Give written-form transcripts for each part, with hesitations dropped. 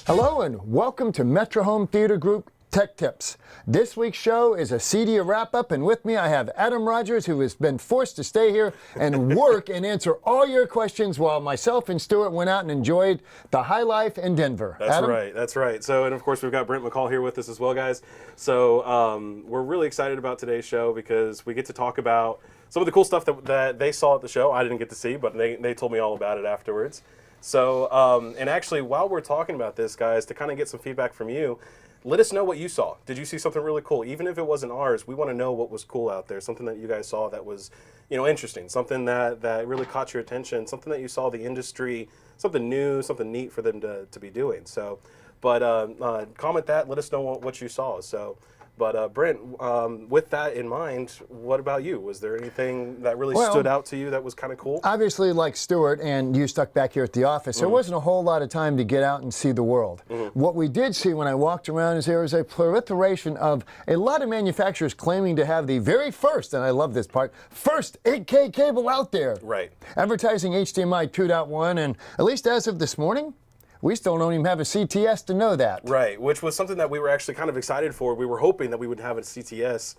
Hello and welcome to Metra Home Theater Group Tech Tips. This week's show is a CEDIA wrap-up, and with me I have Adam Rogers, who has been forced to stay here and work and answer all your questions while myself and Stuart went out and enjoyed the high life in Denver. That's Adam? right, that's right. So, and of course we've got Brent McCall here with us as well, guys. So we're really excited about today's show because we get to talk about some of the cool stuff that they saw at the show. I didn't get to see, but they told me all about it afterwards. So, and actually, while we're talking about this, guys, to kind of get some feedback from you, let us know what you saw. Did you see something really cool? Even if it wasn't ours, we want to know what was cool out there, something that you guys saw that was, interesting, something that really caught your attention, something that you saw the industry, something new, something neat for them to be doing. So, but comment that, let us know what you saw. So, but Brent, with that in mind, what about you? Was there anything that really stood out to you that was kind of cool? Obviously, like Stuart and you stuck back here at the office, there wasn't a whole lot of time to get out and see the world. What we did see when I walked around is there was a proliferation of a lot of manufacturers claiming to have the very first, and I love this part, first 8K cable out there. Right. Advertising HDMI 2.1, and at least as of this morning, we still don't even have a CTS to know that. Right, which was something that we were actually kind of excited for. We were hoping that we would have a CTS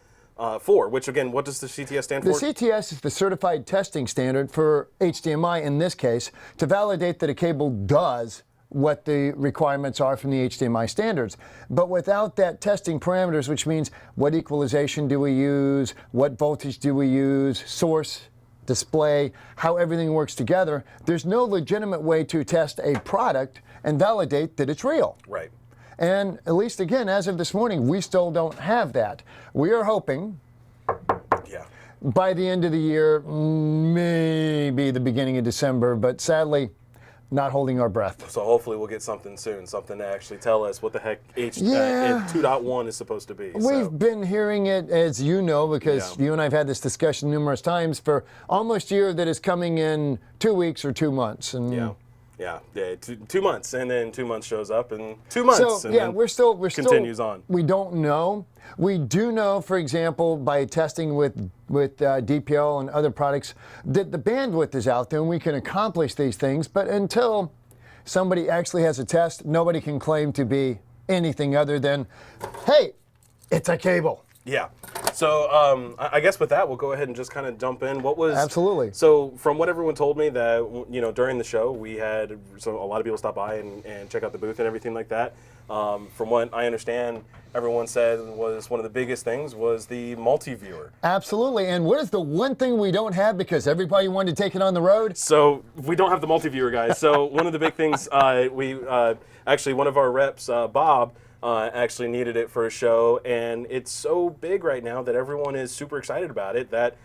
for, which again, what does the CTS stand for? The CTS is the Certified Testing Standard for HDMI in this case, to validate that a cable does what the requirements are from the HDMI standards. But without that testing parameters, which means what equalization do we use, what voltage do we use, source, display, how everything works together, there's no legitimate way to test a product and validate that it's real. Right. And at least again, as of this morning, we still don't have that. We are hoping by the end of the year, maybe the beginning of December, but sadly, not holding our breath. So hopefully we'll get something soon, something to actually tell us what the heck 2.1 is supposed to be. We've been hearing it, as you know, because you and I have had this discussion numerous times, for almost a year that is coming in 2 weeks or 2 months. And Yeah, 2 months, and then 2 months shows up, and 2 months, so, and yeah, then we're still continues on. We don't know. We do know, for example, by testing with DPL and other products, that the bandwidth is out there and we can accomplish these things. But until somebody actually has a test, nobody can claim to be anything other than, hey, it's a cable. Yeah. So I guess with that, we'll go ahead and just kind of jump in. What was absolutely? So from what everyone told me, that during the show we had a lot of people stop by and check out the booth and everything like that. From what I understand, everyone said was one of the biggest things was the Multiviewer. Absolutely. And what is the one thing we don't have because everybody wanted to take it on the road? So we don't have the Multiviewer, guys. So one of the big things we actually one of our reps, Bob. Actually needed it for a show, and it's so big right now that everyone is super excited about it that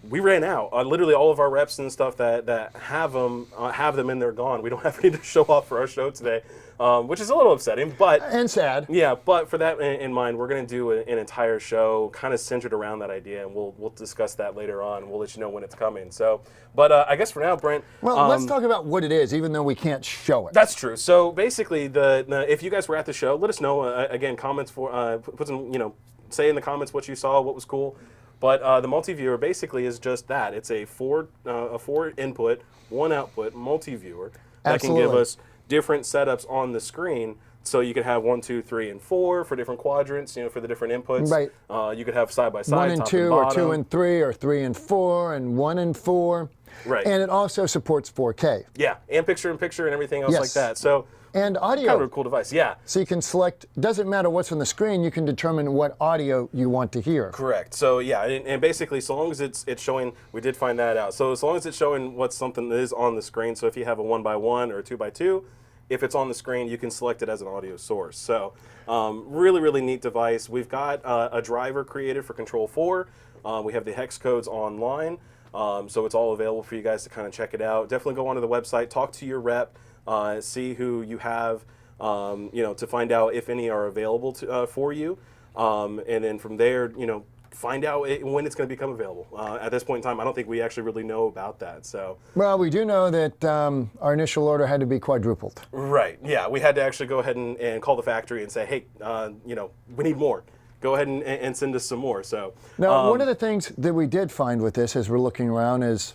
we ran out. Literally all of our reps and stuff that have them and they're gone. We don't have any to show off for our show today, which is a little upsetting, but and sad. Yeah, but for that in mind, we're going to do an entire show kind of centered around that idea, and we'll discuss that later on. We'll let you know when it's coming. So, but I guess for now, Brent. Well, let's talk about what it is, even though we can't show it. That's true. So basically, if you guys were at the show, let us know. Again, comments for put some say in the comments what you saw, what was cool. But the Multiviewer basically is just that. It's a four input, one output Multiviewer that can give us different setups on the screen. So you could have 1, 2, 3, and 4 for different quadrants, for the different inputs. Right. You could have side by side, 1 and top 2, and or bottom. 2 and 3, or 3 and 4, and 1 and 4. Right. And it also supports 4K. Yeah, and picture-in-picture and everything else like that. So. And audio. Kind of a cool device, yeah. So you can select, doesn't matter what's on the screen, you can determine what audio you want to hear. Correct. So yeah, and basically, so long as it's showing, we did find that out. So as long as it's showing what something is on the screen, so if you have a 1x1 or a 2x2, if it's on the screen, you can select it as an audio source. So really, really neat device. We've got a driver created for Control 4. We have the hex codes online, so it's all available for you guys to kind of check it out. Definitely go onto the website, talk to your rep. See who you have, to find out if any are available for you, and then from there, find out when it's going to become available. At this point in time, I don't think we actually really know about that. So. Well, we do know that our initial order had to be quadrupled. Right. Yeah, we had to actually go ahead and call the factory and say, hey, we need more. Go ahead and send us some more. So. Now, one of the things that we did find with this, as we're looking around, is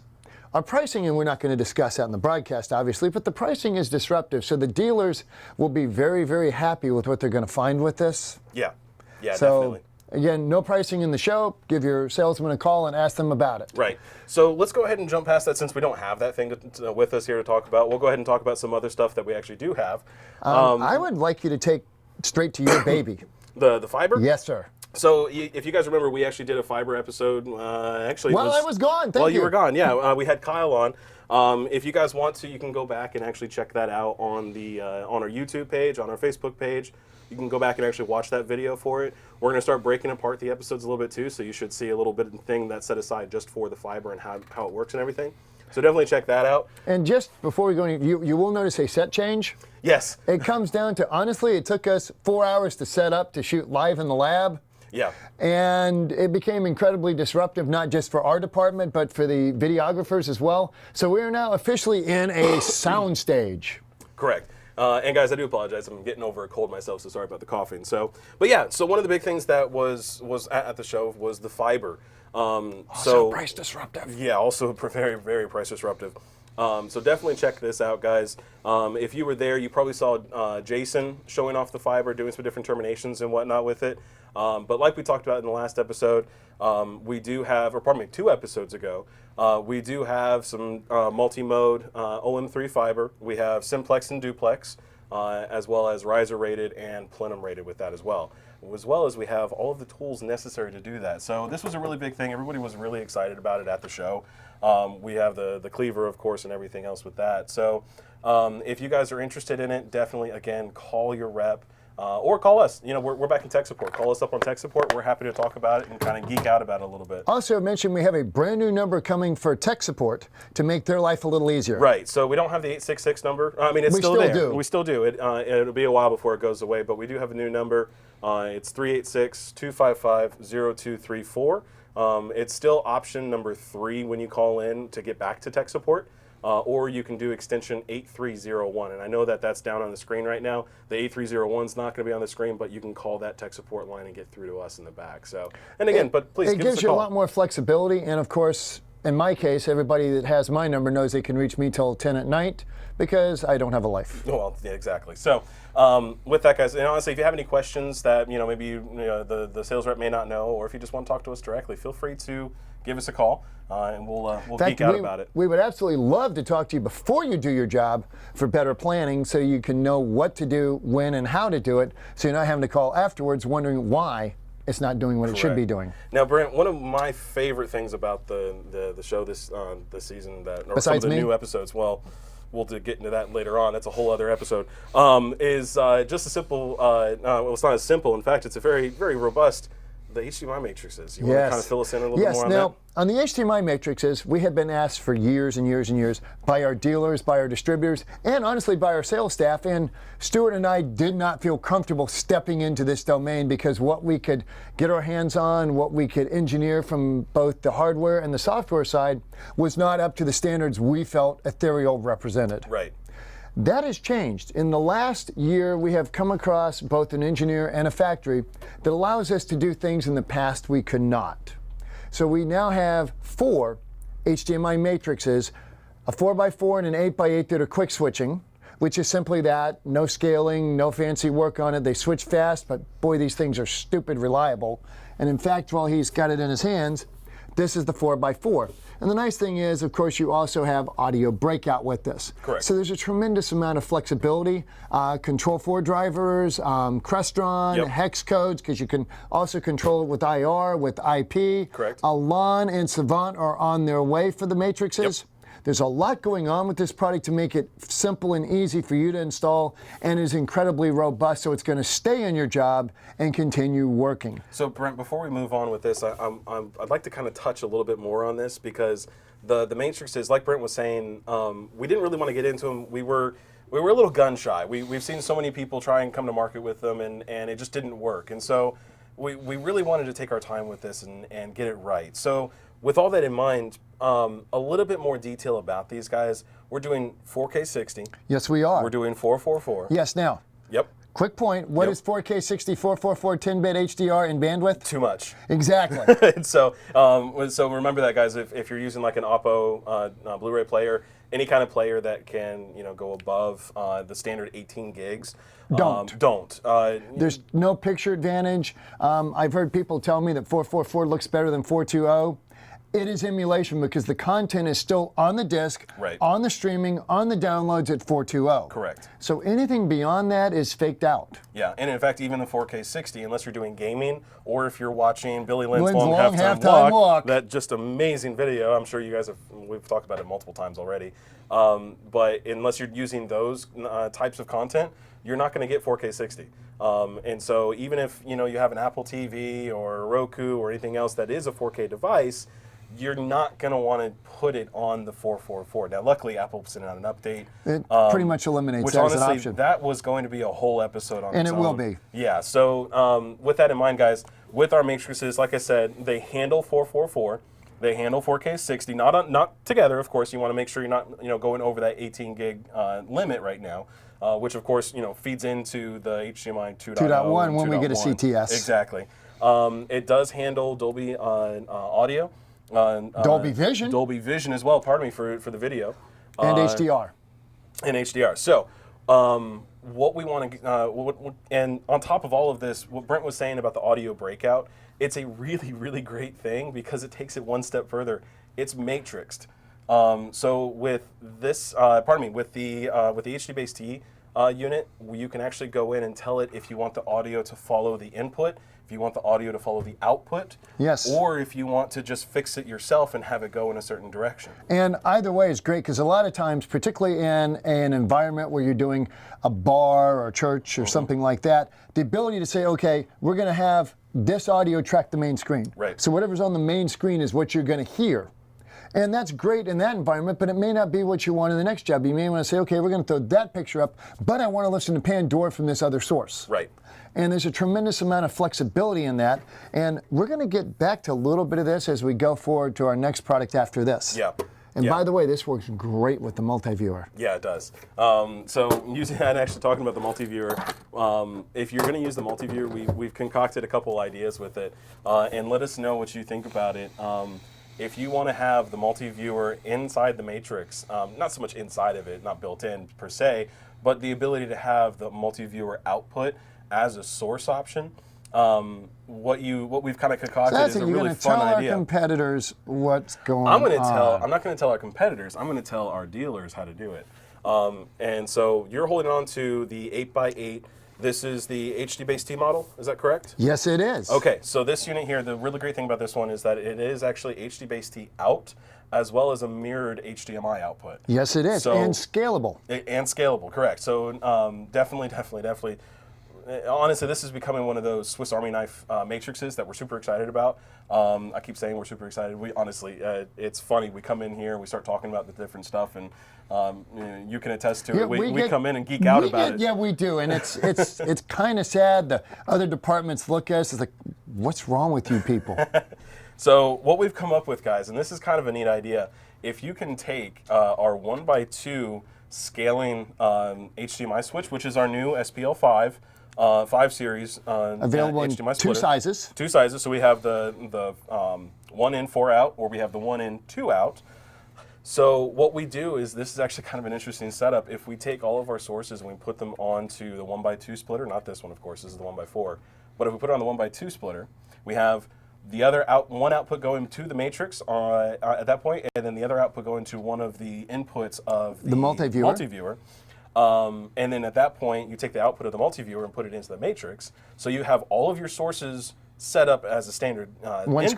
Our pricing, and we're not going to discuss that in the broadcast, obviously, but the pricing is disruptive. So the dealers will be very, very happy with what they're going to find with this. Yeah, So, definitely. again, no pricing in the show. Give your salesman a call and ask them about it. Right. So let's go ahead and jump past that since we don't have that thing with us here to talk about. We'll go ahead and talk about some other stuff that we actually do have. I would like you to take straight to your baby. The fiber? Yes, sir. So if you guys remember, we actually did a fiber episode. Actually, Well, I was gone. Thank you were gone. Yeah, we had Kyle on. If you guys want to, you can go back and actually check that out on the on our YouTube page, on our Facebook page. You can go back and actually watch that video for it. We're going to start breaking apart the episodes a little bit too, so you should see a little bit of thing that's set aside just for the fiber and how it works and everything. So definitely check that out. And just before we go, you will notice a set change. Yes. It comes down to, honestly, it took us 4 hours to set up to shoot live in the lab. Yeah. And it became incredibly disruptive, not just for our department, but for the videographers as well. So we are now officially in a sound stage. Correct. And guys, I do apologize. I'm getting over a cold myself, so sorry about the coughing. So, but yeah, so one of the big things that was at the show was the fiber. Also price disruptive. Yeah, also very, very price disruptive. So definitely check this out, guys. If you were there, you probably saw Jason showing off the fiber, doing some different terminations and whatnot with it. But like we talked about in the last episode, we do have, or pardon me, 2 episodes ago, we do have some multi-mode OM3 fiber. We have simplex and duplex, as well as riser rated and plenum rated with that as well as we have all of the tools necessary to do that. So this was a really big thing. Everybody was really excited about it at the show. We have the cleaver, of course, and everything else with that. So if you guys are interested in it, definitely, again, call your rep. Or call us. You know, we're back in tech support. Call us up on tech support. We're happy to talk about it and kind of geek out about it a little bit. Also mentioned we have a brand new number coming for tech support to make their life a little easier. Right. So we don't have the 866 number. I mean, it's still there. Do. We still do. It'll be a while before it goes away, but we do have a new number. It's 386-255-0234. It's still option number 3 when you call in to get back to tech support. Or you can do extension 8301. And I know that that's down on the screen right now. The 8301 is not going to be on the screen, but you can call that tech support line and get through to us in the back. So, and again, but please give us a call. It gives you a lot more flexibility. And of course, in my case, everybody that has my number knows they can reach me till 10 at night because I don't have a life. Well, yeah, exactly. So with that, guys, and honestly, if you have any questions that, maybe the sales rep may not know, or if you just want to talk to us directly, feel free to give us a call, and we'll geek out about it. We would absolutely love to talk to you before you do your job for better planning so you can know what to do, when, and how to do it, so you're not having to call afterwards wondering why it's not doing what it should be doing. Now, Brent, one of my favorite things about the show this season, some of the new episodes, well, we'll get into that later on. That's a whole other episode. Is just a simple, well, it's not as simple. In fact, it's a very, very robust, the HDMI matrices. You want to kind of fill us in a little bit more on that? Now, on the HDMI matrices, we have been asked for years and years and years by our dealers, by our distributors, and honestly by our sales staff. And Stuart and I did not feel comfortable stepping into this domain because what we could get our hands on, what we could engineer from both the hardware and the software side was not up to the standards we felt Ethereal represented. Right. That has changed. In the last year, we have come across both an engineer and a factory that allows us to do things in the past we could not. So we now have 4 HDMI matrices, a 4x4 and an 8x8 that are quick switching, which is simply that, no scaling, no fancy work on it. They switch fast, but boy, these things are stupid reliable. And in fact, while he's got it in his hands, this is the 4x4. And the nice thing is, of course, you also have audio breakout with this. Correct. So there's a tremendous amount of flexibility. Control 4 drivers, Crestron, hex codes, because you can also control it with IR, with IP. Correct. Alon and Savant are on their way for the matrices. Yep. There's a lot going on with this product to make it simple and easy for you to install, and is incredibly robust, so it's going to stay in your job and continue working. So Brent, before we move on with this, I'd like to kind of touch a little bit more on this, because the matrices, like Brent was saying, we didn't really want to get into them. We were a little gun shy. We've seen so many people try and come to market with them, and it just didn't work. And so we really wanted to take our time with this and get it right. So with all that in mind, a little bit more detail about these guys. We're doing 4K 60. Yes, we are. We're doing 444. Yes, now. Yep. Quick point, what is 4K 60 444 10-bit HDR in bandwidth? Too much. Exactly. So remember that, guys. If you're using like an Oppo Blu-ray player, any kind of player that can go above the standard 18 gigs, don't. There's no picture advantage. I've heard people tell me that 444 looks better than 420. It is emulation because the content is still on the disc, Right. on the streaming, on the downloads at 420. Correct. So anything beyond that is faked out. Yeah, and in fact, even the 4K 60, unless you're doing gaming or if you're watching Billy Lynn's Lynn's long long halftime halftime walk, walk, that just amazing video. I'm sure you guys we've talked about it multiple times already. But unless you're using those types of content, you're not going to get 4K 60. And so even if you have an Apple TV or a Roku or anything else that is a 4K device, you're not going to want to put it on the 444. Now, luckily, Apple sent out an update. It pretty much eliminates which that as honestly, an option. that was going to be a whole episode on And its it will own. be. Yeah, so with that in mind, guys, with our matrices, like I said, they handle 444. They handle 4K 60, not together, of course. You want to make sure you're not going over that 18 gig limit right now, which of course feeds into the HDMI 2.1 when we get a CTS. Exactly. It does handle Dolby audio. Dolby Vision. Dolby Vision as well, pardon me, for the video. And HDR. And HDR. So, what we want to, and on top of all of this, what Brent was saying about the audio breakout, it's a really, really great thing because it takes it one step further. It's matrixed. So with this, with the HDBaseT unit, you can actually go in and tell it if you want the audio to follow the input, if you want the audio to follow the output, yes, or if you want to just fix it yourself and have it go in a certain direction. And either way is great because a lot of times, particularly in an environment where you're doing a bar or a church or something like that, the ability to say, okay, we're going to have this audio track the main screen. Right. So whatever's on the main screen is what you're going to hear. And that's great in that environment, but it may not be what you want in the next job. You may want to say, okay, we're going to throw that picture up, but I want to listen to Pandora from this other source. Right. And there's a tremendous amount of flexibility in that. And we're going to get back to a little bit of this as we go forward to our next product after this. Yeah. And by the way, this works great with the Multiviewer. Yeah, it does. So using that, actually talking about the Multiviewer, if you're going to use the Multiviewer, we've concocted a couple ideas with it. And let us know what you think about it. If you want to have the Multiviewer inside the Matrix, not so much inside of it, not built in per se, but the ability to have the Multiviewer output as a source option, what we've kind of concocted is a really fun idea. You're going to tell our competitors what's going on. I'm not going to tell our competitors. I'm going to tell our dealers how to do it. And so you're holding on to the 8x8. This is the HDBaseT model. Is that correct? Yes, it is. Okay, so this unit here, the really great thing about this one is that it is actually HDBaseT out as well as a mirrored HDMI output. Yes, it is, and scalable. And scalable, correct. So definitely. Honestly, this is becoming one of those Swiss Army knife matrices that we're super excited about. I keep saying we're super excited. We honestly, it's funny. We come in here, we start talking about the different stuff, and you can attest to it. We come in and geek out about it. Yeah, we do, and it's kind of sad. The other departments look at us, it's like, what's wrong with you people? So what we've come up with, guys, and this is kind of a neat idea. If you can take our 1x2 scaling HDMI switch, which is our new SPL5. 5 series available in HDMI two sizes. Two sizes. So we have the 1 in 4 out, or we have the 1 in 2 out. So what we do is, this is actually kind of an interesting setup. If we take all of our sources and we put them onto the 1x2 splitter, not this one, of course, this is the 1x4, but if we put it on the 1x2 splitter, we have the other one output going to the Matrix at that point, and then the other output going to one of the inputs of the Multiviewer. And then at that point, you take the output of the Multiviewer and put it into the Matrix. So you have all of your sources set up as a standard one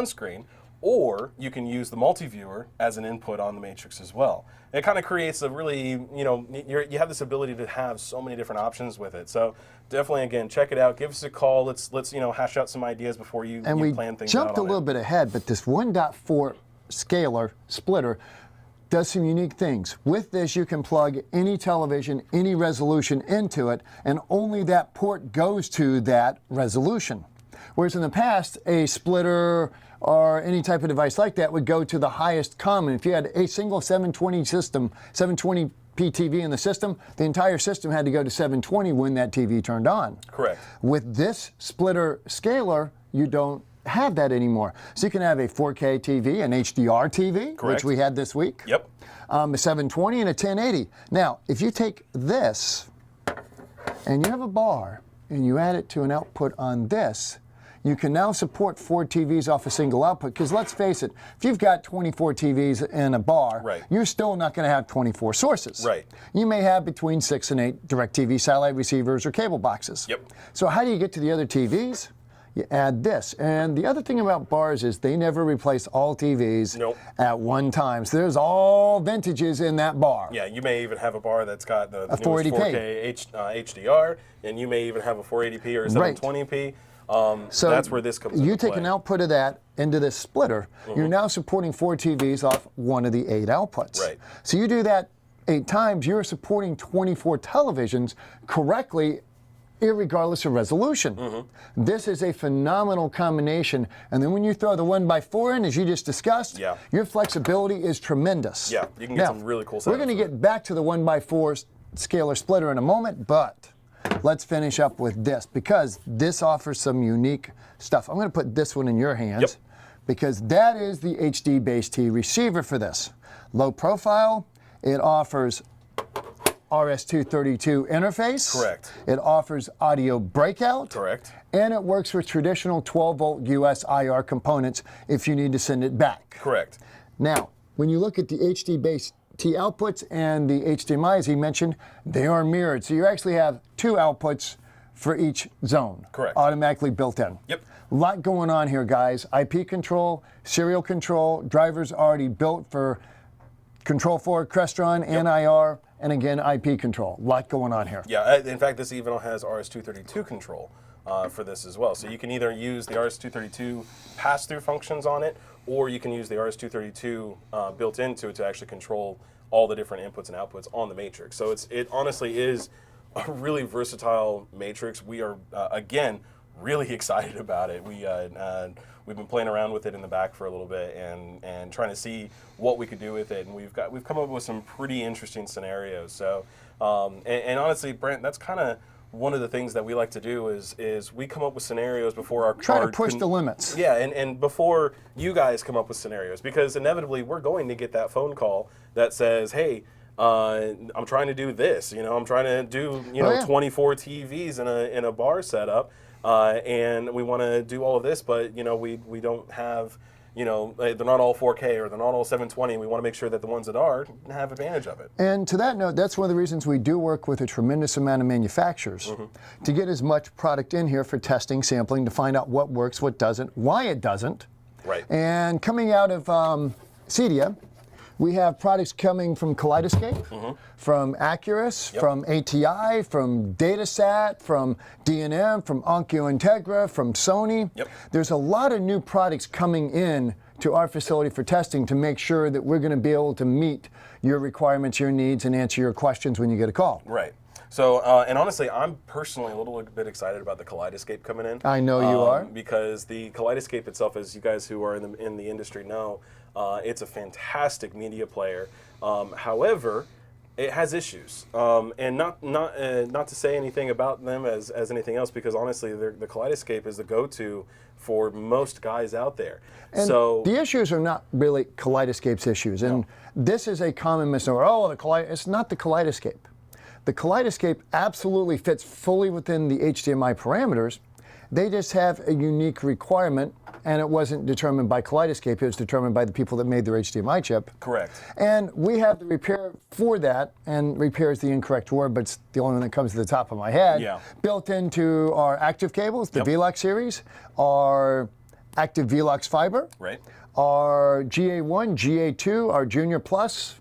screen, or you can use the Multiviewer as an input on the Matrix as well. It kind of creates a really, you have this ability to have so many different options with it. So definitely, again, check it out. Give us a call. Let's hash out some ideas before you plan things out. And we jumped a little bit ahead, but this 1.4 scaler splitter does some unique things. With this, you can plug any television, any resolution into it, and only that port goes to that resolution. Whereas in the past, a splitter or any type of device like that would go to the highest common. If you had a single 720 system, 720p 1080p TV in the system, the entire system had to go to 720 when that TV turned on. Correct. With this splitter scaler, you don't have that anymore. So you can have a 4K TV, an HDR TV, Correct. which we had this week. Yep. A 720 and a 1080. Now, if you take this and you have a bar and you add it to an output on this, you can now support 4 TVs off a single output, because let's face it, if you've got 24 TVs in a bar, right. you're still not going to have 24 sources. Right. You may have between 6 and 8 DirecTV satellite receivers or cable boxes. Yep. So how do you get to the other TVs? You add this. And the other thing about bars is they never replace all TVs at one time. So there's all vintages in that bar. Yeah, you may even have a bar that's got the newest 480p. 4K HDR, and you may even have a 480p or a 720p. So that's where this comes into You take play. an output of that into this splitter, you're now supporting 4 TVs off one of the 8 outputs. Right. So you do that 8 times, you're supporting 24 televisions correctly, irregardless of resolution. This is a phenomenal combination. And then when you throw the 1x4 in, as you just discussed, your flexibility is tremendous. Yeah, you can get some really cool setups. We're going to get back to the 1x4 scalar splitter in a moment, but let's finish up with this, because this offers some unique stuff. I'm going to put this one in your hands, because that is the HDBaseT receiver for this. Low profile, it offers RS-232 interface. Correct. It offers audio breakout. Correct. And it works with traditional 12-volt US IR components if you need to send it back. Correct. Now, when you look at the HDBaseT outputs and the HDMI, as he mentioned, they are mirrored. So you actually have 2 outputs for each zone. Correct. Automatically built in. Yep. A lot going on here, guys. IP control, serial control, drivers already built for Control 4, Crestron, and IR, and again, IP control. A lot going on here. Yeah, in fact, this even has RS-232 control for this as well. So you can either use the RS-232 pass-through functions on it, or you can use the RS-232 built into it to actually control all the different inputs and outputs on the matrix. So it honestly is a really versatile matrix. We are, again, really excited about it. We've been playing around with it in the back for a little bit and trying to see what we could do with it, and we've come up with some pretty interesting scenarios. So and honestly, Brent, that's kind of one of the things that we like to do is we come up with scenarios before our try to push the limits. Yeah, and before you guys come up with scenarios, because inevitably we're going to get that phone call that says, hey, I'm trying to do this. I'm trying to do 24 TVs in a bar setup. And we want to do all of this, but we don't have, they're not all 4K or they're not all 720. We want to make sure that the ones that are have advantage of it. And to that note, that's one of the reasons we do work with a tremendous amount of manufacturers to get as much product in here for testing, sampling, to find out what works, what doesn't, why it doesn't. Right. And coming out of CEDIA, we have products coming from Kaleidoscape, from Accurus, from ATI, from Datasat, from D&M, from Onkyo Integra, from Sony. There's a lot of new products coming in to our facility for testing to make sure that we're going to be able to meet your requirements, your needs, and answer your questions when you get a call. Right. So, and honestly, I'm personally a little bit excited about the Kaleidoscape coming in. I know you are. Because the Kaleidoscape itself, as you guys who are in the industry know, it's a fantastic media player. However, it has issues, and not to say anything about them as anything else, because honestly, the Kaleidoscape is the go-to for most guys out there. And so the issues are not really Kaleidoscape's issues, and this is a common misnomer. Oh, it's not the Kaleidoscape. The Kaleidoscape absolutely fits fully within the HDMI parameters. They just have a unique requirement, and it wasn't determined by Kaleidoscape. It was determined by the people that made their HDMI chip. Correct. And we have the repair for that, and repair is the incorrect word, but it's the only one that comes to the top of my head. Built into our active cables, the VLOX series, our active VLOX fiber, our GA1, GA2, our Junior Plus.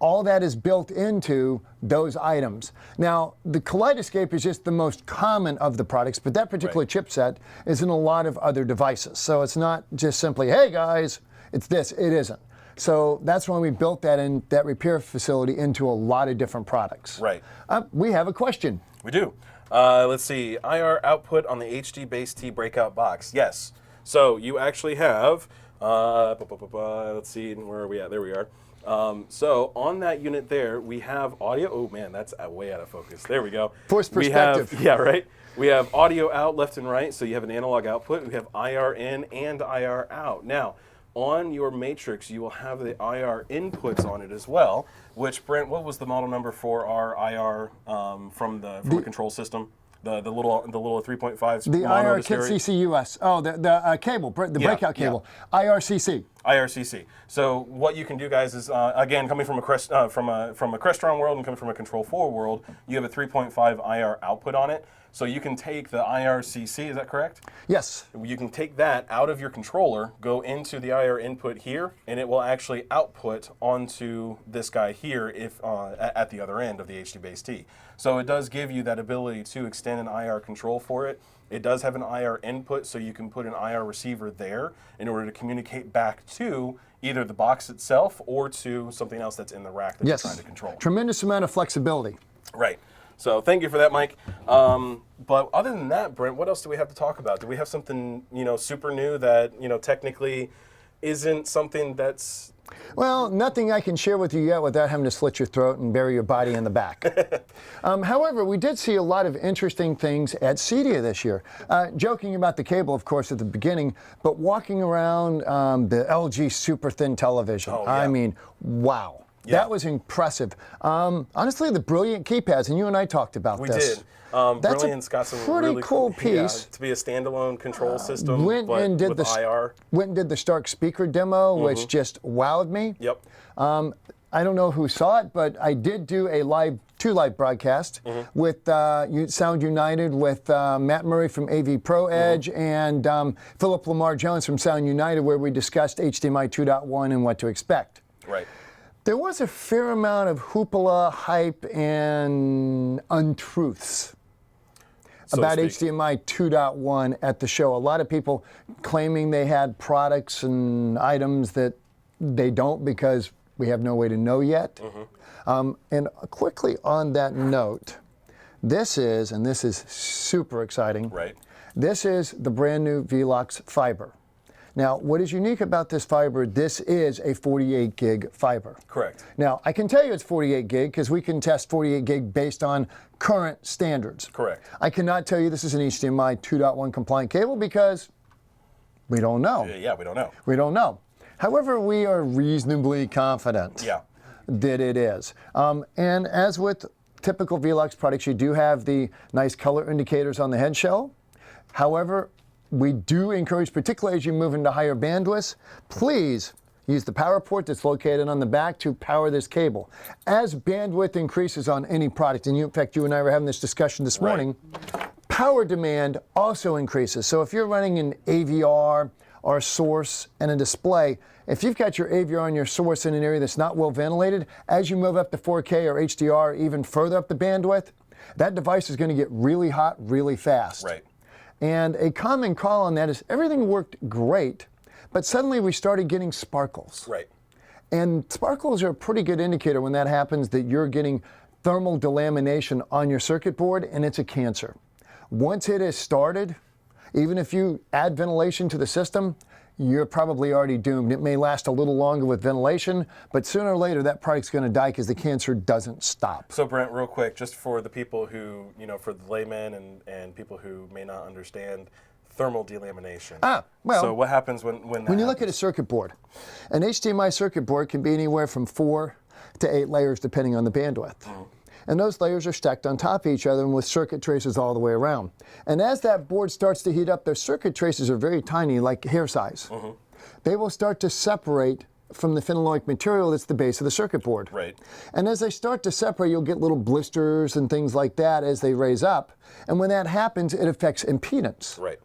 All that is built into those items. Now, the Kaleidoscape is just the most common of the products, but that particular chipset is in a lot of other devices. So it's not just simply, hey guys, it's this, it isn't. So that's when we built that repair facility into a lot of different products. Right. We have a question. We do. Let's see, IR output on the HDBaseT breakout box. Yes. So you actually have, let's see, where are we at? There we are. So on that unit there, we have audio. Oh man, that's way out of focus. There we go. Force We have, perspective. yeah, right. We have audio out left and right, so you have an analog output. We have IR in and IR out. Now, on your Matrix, you will have the IR inputs on it as well. Which, Brent, what was the model number for our IR from the control system? The little 3.5. The IR Kit CCUS. Oh, the cable, the breakout cable. IRCC. IRCC. So what you can do, guys, is again coming from a Crestron world and coming from a Control 4 world, you have a 3.5 IR output on it. So you can take the IRCC, is that correct? Yes. You can take that out of your controller, go into the IR input here, and it will actually output onto this guy here if at the other end of the HDBaseT. So it does give you that ability to extend an IR control for it. It does have an IR input, so you can put an IR receiver there in order to communicate back to either the box itself or to something else that's in the rack that you're trying to control. Tremendous amount of flexibility. Right. So thank you for that, Mike. But other than that, Brent, what else do we have to talk about? Do we have something, super new that, technically isn't something that's... Well, nothing I can share with you yet without having to slit your throat and bury your body in the back. However, we did see a lot of interesting things at CEDIA this year. Joking about the cable, of course, at the beginning, but walking around the LG super thin television. Oh, yeah. I mean, wow. Yeah. That was impressive. Honestly, the Brilliant keypads, and you and I talked about this. We did. That's Brilliant's got some pretty really cool piece. To be a standalone control system, went but and did with the IR. Went and did the Stark speaker demo, which just wowed me. Yep. I don't know who saw it, but I did do two live broadcasts with Sound United with Matt Murray from AV Pro Edge and Philip Lamar Jones from Sound United, where we discussed HDMI 2.1 and what to expect. Right. There was a fair amount of hoopla, hype, and untruths about HDMI 2.1 at the show. A lot of people claiming they had products and items that they don't because we have no way to know yet. And quickly on that note, this is super exciting. Right. This is the brand new Velox fiber. Now, what is unique about this fiber, this is a 48 gig fiber. Correct. Now, I can tell you it's 48 gig because we can test 48 gig based on current standards. Correct. I cannot tell you this is an HDMI 2.1 compliant cable because we don't know. Yeah, we don't know. We don't know. However, we are reasonably confident that it is. And as with typical Velox products, you do have the nice color indicators on the head shell. However, we do encourage, particularly as you move into higher bandwidths, please use the power port that's located on the back to power this cable. As bandwidth increases on any product, and in fact, you and I were having this discussion this morning, power demand also increases. So if you're running an AVR or a source and a display, if you've got your AVR and your source in an area that's not well ventilated, as you move up to 4K or HDR, even further up the bandwidth, that device is going to get really hot really fast. Right. And a common call on that is everything worked great, but suddenly we started getting sparkles. Right. And sparkles are a pretty good indicator when that happens that you're getting thermal delamination on your circuit board, and it's a cancer. Once it is started, even if you add ventilation to the system, you're probably already doomed. It may last a little longer with ventilation, but sooner or later that product's going to die because the cancer doesn't stop. So Brent, real quick, just for the people who, for the laymen and people who may not understand thermal delamination. So what happens when you look at a circuit board, an HDMI circuit board can be anywhere from 4 to 8 layers depending on the bandwidth. And those layers are stacked on top of each other and with circuit traces all the way around. And as that board starts to heat up, their circuit traces are very tiny, like hair size. They will start to separate from the phenolic material that's the base of the circuit board. Right. And as they start to separate, you'll get little blisters and things like that as they raise up. And when that happens, it affects impedance. Right.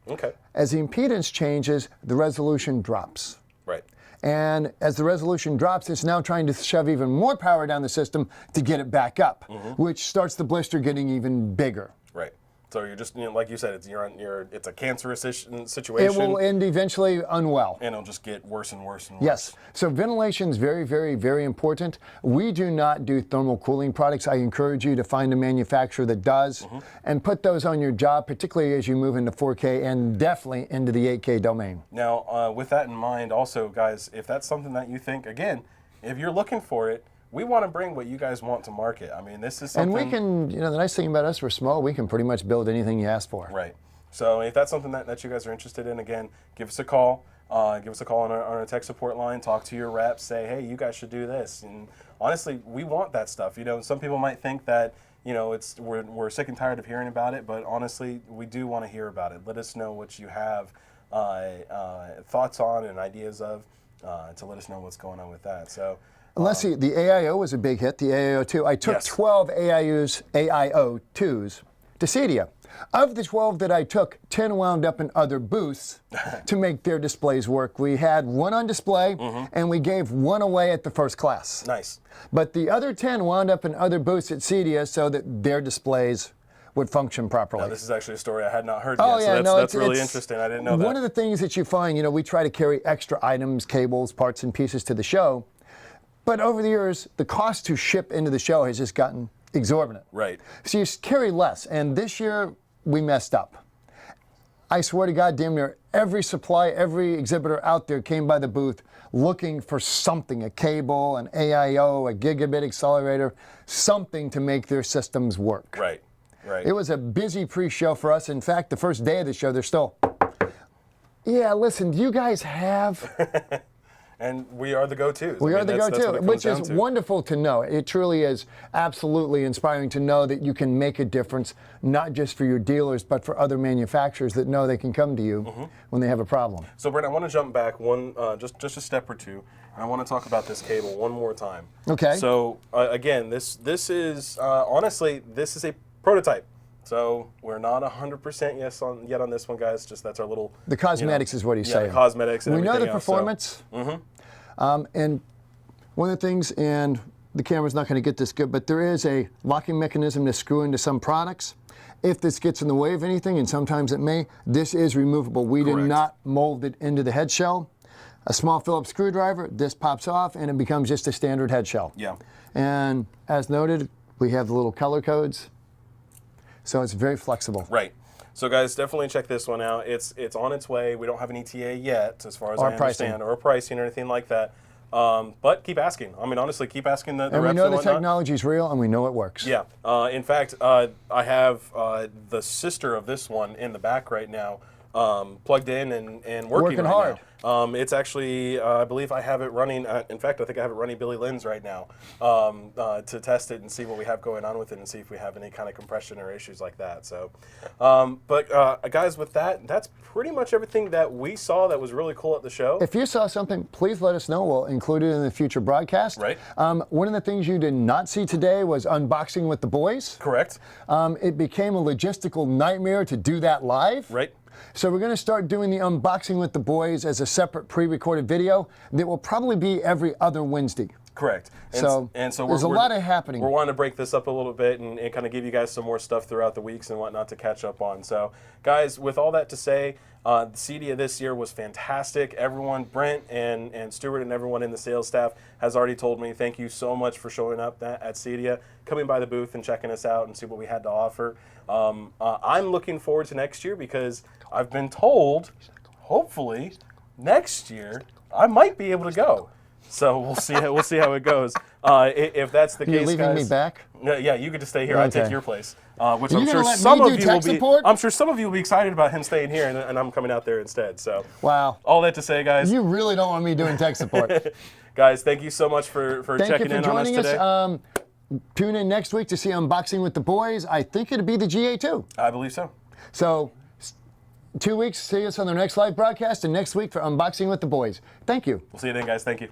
Okay. As the impedance changes, the resolution drops. Right. And as the resolution drops, it's now trying to shove even more power down the system to get it back up, which starts the blister getting even bigger. Right. So you're just, like you said, it's a cancerous situation. It will end eventually unwell. And it'll just get worse and worse and worse. Yes. So ventilation is very, very, very important. We do not do thermal cooling products. I encourage you to find a manufacturer that does and put those on your job, particularly as you move into 4K and definitely into the 8K domain. Now, with that in mind, also, guys, if that's something that you think, again, if you're looking for it, we want to bring what you guys want to market. I mean, this is something. And we can, the nice thing about us, we're small. We can pretty much build anything you ask for. Right. So if that's something that you guys are interested in, again, give us a call. Give us a call on our tech support line. Talk to your reps. Say, hey, you guys should do this. And honestly, we want that stuff. Some people might think that we're sick and tired of hearing about it, but honestly, we do want to hear about it. Let us know what you have thoughts on and ideas of to let us know what's going on with that. So. And let's see, the AIO was a big hit, the AIO2. I took 12 AIO2s to CEDIA. Of the 12 that I took, 10 wound up in other booths to make their displays work. We had one on display, and we gave one away at the first class. Nice. But the other 10 wound up in other booths at CEDIA so that their displays would function properly. Now, this is actually a story I had not heard yet. Yeah, so that's really interesting. I didn't know that. One of the things that you find, we try to carry extra items, cables, parts, and pieces to the show. But over the years, the cost to ship into the show has just gotten exorbitant. Right. So you carry less. And this year, we messed up. I swear to God, damn near every exhibitor out there came by the booth looking for something, a cable, an AIO, a gigabit accelerator, something to make their systems work. Right. Right. It was a busy pre-show for us. In fact, the first day of the show, they're still, yeah, listen, do you guys have... And we are the go-tos. We are the go-to, which is wonderful to know. It truly is absolutely inspiring to know that you can make a difference, not just for your dealers, but for other manufacturers that know they can come to you when they have a problem. So, Brent, I want to jump back just a step or two, and I want to talk about this cable one more time. Okay. So, again, this is honestly, this is a prototype. So we're not 100% yet on this one, guys. Just that's our little. The cosmetics is what he's saying. The cosmetics and we everything know the else, performance. And one of the things, and the camera's not going to get this good, but there is a locking mechanism to screw into some products. If this gets in the way of anything, and sometimes it may, this is removable. We did not mold it into the head shell. A small Phillips screwdriver, this pops off, and it becomes just a standard head shell. Yeah. And as noted, we have the little color codes. So it's very flexible. Right. So guys, definitely check this one out. It's on its way. We don't have an ETA yet, as far as I understand, or pricing or anything like that. But keep asking. I mean, honestly, keep asking the reps and we know the technology's real, and we know it works. Yeah. In fact, I have the sister of this one in the back right now, plugged in and working right hard. Now. It's actually, I believe I have it running. In fact, I think I have it running Billy Lynn's right now to test it and see what we have going on with it and see if we have any kind of compression or issues like that. So, but guys, with that, that's pretty much everything that we saw that was really cool at the show. If you saw something, please let us know. We'll include it in the future broadcast. Right. One of the things you did not see today was unboxing with the boys. Correct. It became a logistical nightmare to do that live. Right. So we're going to start doing the unboxing with the boys as a separate pre-recorded video that will probably be every other Wednesday. Correct. So there's a lot happening. We're wanting to break this up a little bit and kind of give you guys some more stuff throughout the weeks and whatnot to catch up on. So, guys, with all that to say, the CEDIA this year was fantastic. Everyone, Brent and Stuart and everyone in the sales staff has already told me thank you so much for showing up at CEDIA, coming by the booth and checking us out and see what we had to offer. I'm looking forward to next year because I've been told, hopefully, next year I might be able to go. So we'll see how it goes. If that's the case, You're leaving me back? Yeah, you get to stay here. I take your place, which I'm sure some of you will be. I'm sure some of you will be excited about him staying here, and I'm coming out there instead. So wow. All that to say, guys. You really don't want me doing tech support. Guys, thank you so much for checking in on us today. Tune in next week to see Unboxing with the Boys. I think it'll be the GA2. I believe so. So 2 weeks, see us on the next live broadcast, and next week for Unboxing with the Boys. Thank you. We'll see you then, guys. Thank you.